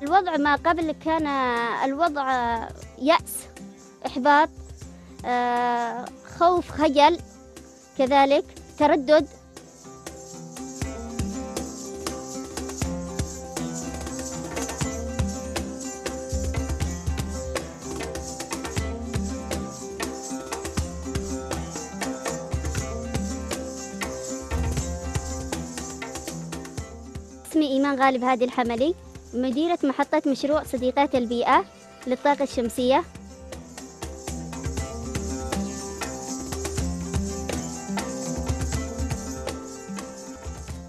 الوضع ما قبل كان الوضع يأس، إحباط، خوف، خجل، كذلك تردد. اسمي إيمان غالب هادي الحملي، مديرة محطة مشروع صديقات البيئة للطاقة الشمسية.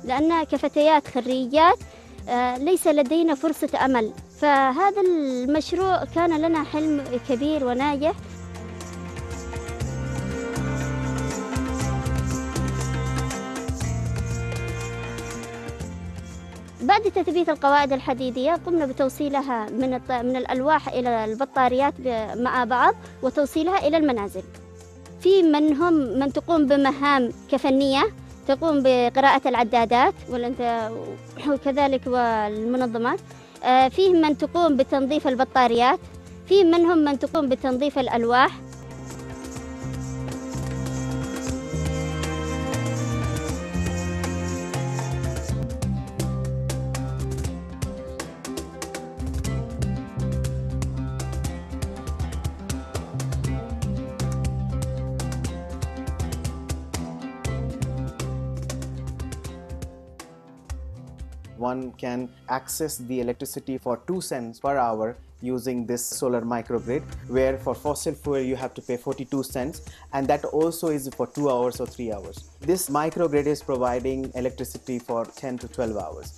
لأن كفتيات خريجات ليس لدينا فرصة أمل، فهذا المشروع كان لنا حلم كبير وناجح. بعد تثبيت القواعد الحديدية قمنا بتوصيلها من الألواح إلى البطاريات مع بعض وتوصيلها إلى المنازل. في منهم من تقوم بمهام كفنية، تقوم بقراءة العدادات وكذلك والمنظمات. فيه من تقوم بتنظيف البطاريات، في منهم من تقوم بتنظيف الألواح. One can access the electricity for 2 cents per hour using this solar microgrid, where for fossil fuel you have to pay 42 cents, and that also is for 2 hours or 3 hours. This microgrid is providing electricity for 10 to 12 hours.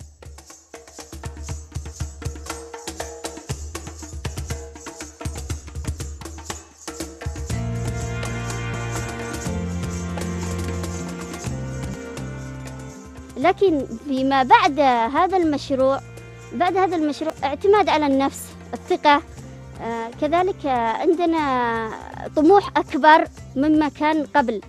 لكن فيما بعد هذا المشروع اعتماد على النفس، الثقة، كذلك عندنا طموح أكبر مما كان قبل.